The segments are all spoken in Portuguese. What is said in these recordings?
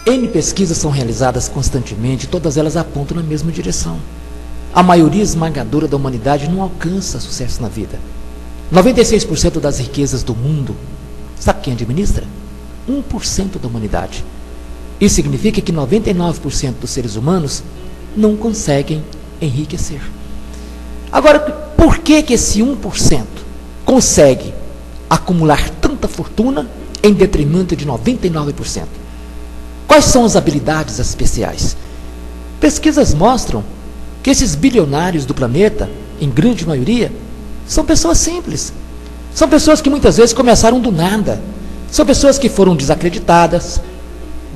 N pesquisas são realizadas constantemente, todas elas apontam na mesma direção. A maioria esmagadora da humanidade não alcança sucesso na vida. 96% das riquezas do mundo, sabe quem administra? 1% da humanidade. Isso significa que 99% dos seres humanos não conseguem enriquecer. Agora, por que esse 1% consegue acumular tanta fortuna em detrimento de 99%? Quais são as habilidades especiais? Pesquisas mostram que esses bilionários do planeta, em grande maioria, são pessoas simples. São pessoas que muitas vezes começaram do nada. São pessoas que foram desacreditadas.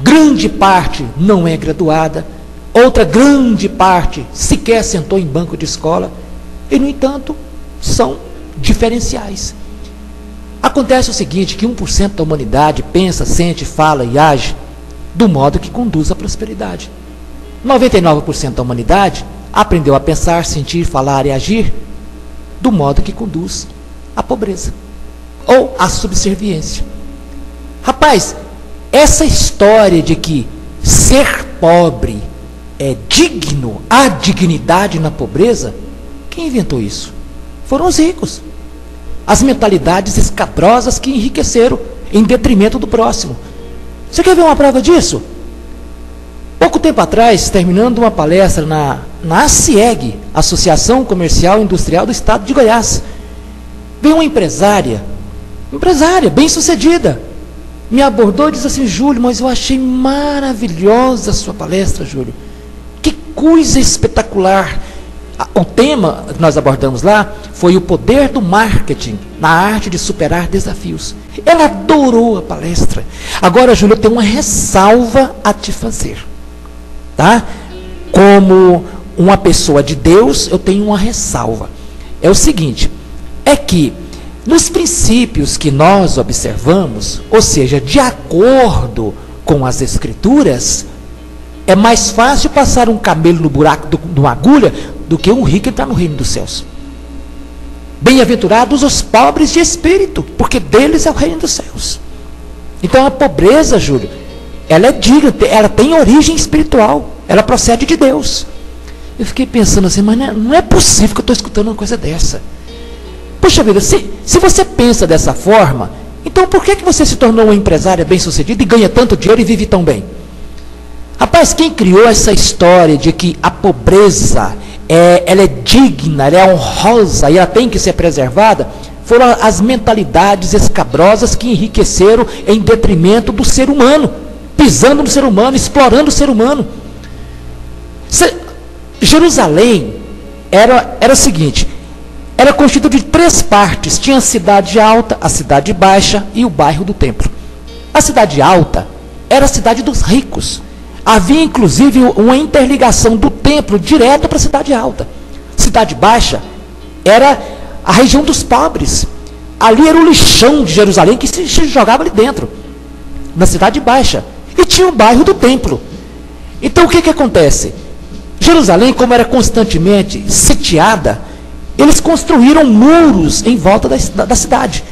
Grande parte não é graduada. Outra grande parte sequer sentou em banco de escola. E, no entanto, são diferenciais. Acontece o seguinte, que 1% da humanidade pensa, sente, fala e age do modo que conduz à prosperidade. 99% da humanidade aprendeu a pensar, sentir, falar e agir do modo que conduz à pobreza ou à subserviência. Rapaz, essa história de que ser pobre é digno, há dignidade na pobreza, quem inventou isso? Foram os ricos. As mentalidades escabrosas que enriqueceram em detrimento do próximo. Você quer ver uma prova disso? Pouco tempo atrás, terminando uma palestra na ACIEG, Associação Comercial e Industrial do Estado de Goiás, veio uma empresária bem sucedida, me abordou e disse assim: Júlio, mas eu achei maravilhosa a sua palestra, Júlio. Que coisa espetacular. O tema que nós abordamos lá foi o poder do marketing na arte de superar desafios. Ela adorou a palestra. Agora, Júlio, eu tenho uma ressalva a te fazer. Tá? Como uma pessoa de Deus, eu tenho uma ressalva. É o seguinte, é que nos princípios que nós observamos, ou seja, de acordo com as Escrituras, é mais fácil passar um camelo no buraco de uma agulha do que um rico entrar no reino dos céus. Bem-aventurados os pobres de espírito, porque deles é o reino dos céus. Então a pobreza, Júlio, ela é digna, ela tem origem espiritual, ela procede de Deus. Eu fiquei pensando assim, mas não é possível que eu estou escutando uma coisa dessa. Puxa vida, se você pensa dessa forma, então por que você se tornou uma empresária bem-sucedida e ganha tanto dinheiro e vive tão bem? Rapaz, quem criou essa história de que a pobreza ela é digna, ela é honrosa e ela tem que ser preservada, foram as mentalidades escabrosas que enriqueceram em detrimento do ser humano, pisando no ser humano, explorando o ser humano. Jerusalém era o seguinte, era constituída de 3 partes, tinha a cidade alta, a cidade baixa e o bairro do templo. A cidade alta era a cidade dos ricos. Havia, inclusive, uma interligação do templo direto para a cidade alta. Cidade baixa era a região dos pobres. Ali era o lixão de Jerusalém que se jogava ali dentro, na cidade baixa. E tinha o bairro do templo. Então, o que acontece? Jerusalém, como era constantemente sitiada, eles construíram muros em volta da cidade.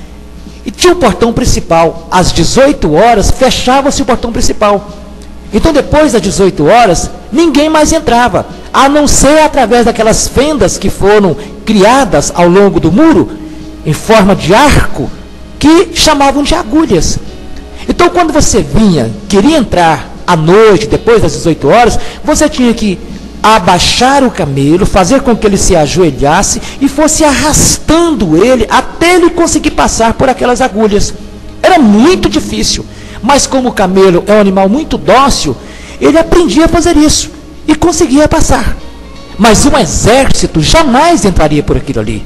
E tinha o portão principal. Às 18 horas, fechava-se o portão principal. Então, depois das 18 horas, ninguém mais entrava, a não ser através daquelas fendas que foram criadas ao longo do muro, em forma de arco, que chamavam de agulhas. Então, quando você queria entrar à noite, depois das 18 horas, você tinha que abaixar o camelo, fazer com que ele se ajoelhasse e fosse arrastando ele até ele conseguir passar por aquelas agulhas. Era muito difícil. Mas como o camelo é um animal muito dócil, ele aprendia a fazer isso e conseguia passar. Mas um exército jamais entraria por aquilo ali.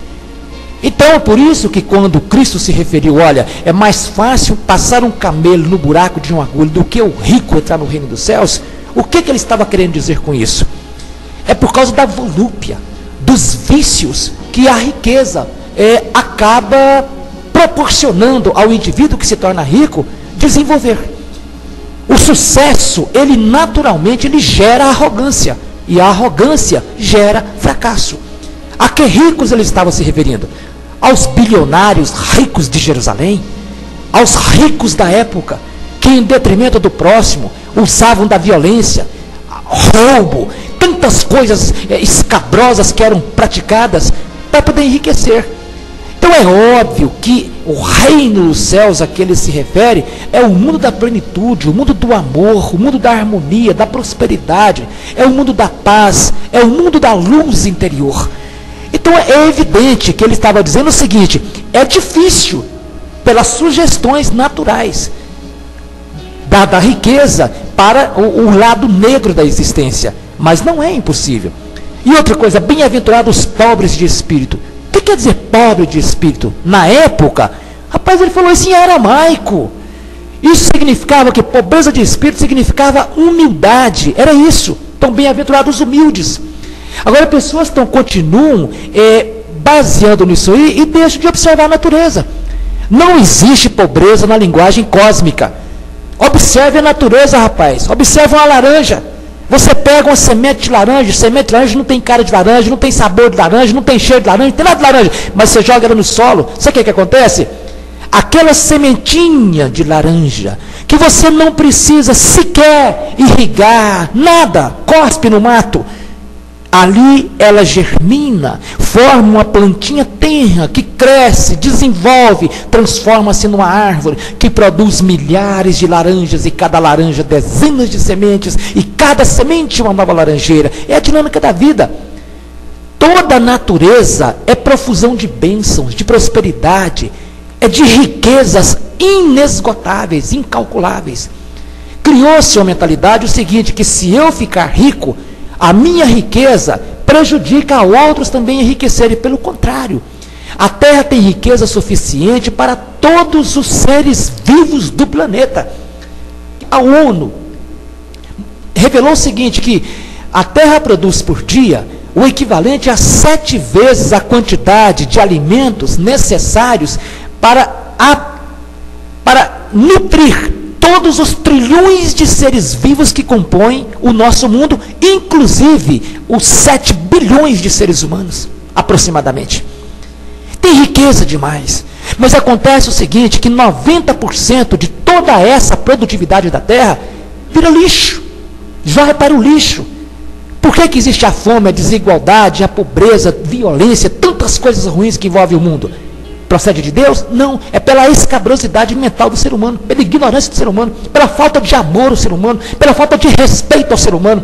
Então é por isso que quando Cristo se referiu, olha, é mais fácil passar um camelo no buraco de uma agulha do que o rico entrar no reino dos céus, o que ele estava querendo dizer com isso? É por causa da volúpia, dos vícios que a riqueza acaba proporcionando ao indivíduo que se torna rico desenvolver. O sucesso, ele naturalmente gera arrogância, e a arrogância gera fracasso. A que ricos ele estava se referindo? Aos bilionários ricos de Jerusalém, aos ricos da época, que em detrimento do próximo, usavam da violência, roubo, tantas coisas escabrosas que eram praticadas para poder enriquecer. Então é óbvio que o reino dos céus a que ele se refere é o mundo da plenitude, o mundo do amor, o mundo da harmonia, da prosperidade, é o mundo da paz, é o mundo da luz interior. Então é evidente que ele estava dizendo o seguinte: é difícil, pelas sugestões naturais da riqueza, para o lado negro da existência, mas não é impossível. E outra coisa, bem-aventurados os pobres de espírito. O que quer dizer pobre de espírito? Na época, rapaz, ele falou isso em aramaico. Isso significava que pobreza de espírito significava humildade. Era isso. Então, bem-aventurados os humildes. Agora, pessoas continuam baseando nisso aí e deixam de observar a natureza. Não existe pobreza na linguagem cósmica. Observe a natureza, rapaz. Observe uma laranja. Você pega uma semente de laranja não tem cara de laranja, não tem sabor de laranja, não tem cheiro de laranja, não tem nada de laranja, mas você joga ela no solo, sabe o que acontece? Aquela sementinha de laranja, que você não precisa sequer irrigar, nada, cospe no mato, ali ela germina, forma uma plantinha tenra, que cresce, desenvolve, transforma-se numa árvore, que produz milhares de laranjas, e cada laranja dezenas de sementes, e cada semente uma nova laranjeira. É a dinâmica da vida. Toda a natureza é profusão de bênçãos, de prosperidade, é de riquezas inesgotáveis, incalculáveis. Criou-se uma mentalidade o seguinte, que se eu ficar rico, a minha riqueza prejudica a outros também enriquecerem. Pelo contrário, a Terra tem riqueza suficiente para todos os seres vivos do planeta. A ONU revelou o seguinte, que a Terra produz por dia o equivalente a 7 vezes a quantidade de alimentos necessários para nutrir todos os trilhões de seres vivos que compõem o nosso mundo, inclusive os 7 bilhões de seres humanos, aproximadamente. Tem riqueza demais. Mas acontece o seguinte, que 90% de toda essa produtividade da Terra vira lixo, vai para o lixo. Por que existe a fome, a desigualdade, a pobreza, a violência, tantas coisas ruins que envolvem o mundo? Procede de Deus? Não, é pela escabrosidade mental do ser humano, pela ignorância do ser humano, pela falta de amor ao ser humano, pela falta de respeito ao ser humano.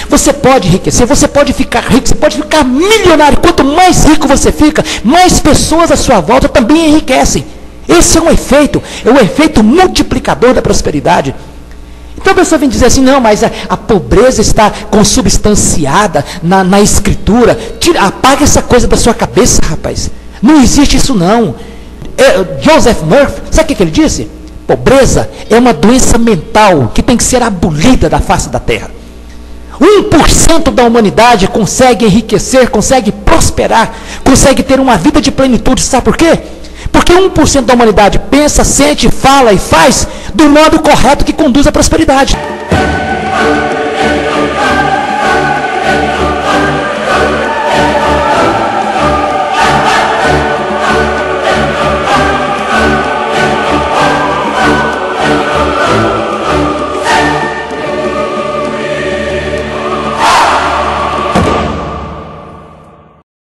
Você pode enriquecer, você pode ficar rico, você pode ficar milionário. Quanto mais rico você fica, mais pessoas à sua volta também enriquecem. Esse é um efeito multiplicador da prosperidade. Então a pessoa vem dizer assim, não, mas a pobreza está consubstanciada na escritura. Apaga essa coisa da sua cabeça, rapaz. Não existe isso não. Joseph Murphy, sabe o que ele disse? Pobreza é uma doença mental que tem que ser abolida da face da terra. 1% da humanidade consegue enriquecer, consegue prosperar, consegue ter uma vida de plenitude. Sabe por quê? Porque 1% da humanidade pensa, sente, fala e faz do modo correto que conduz à prosperidade.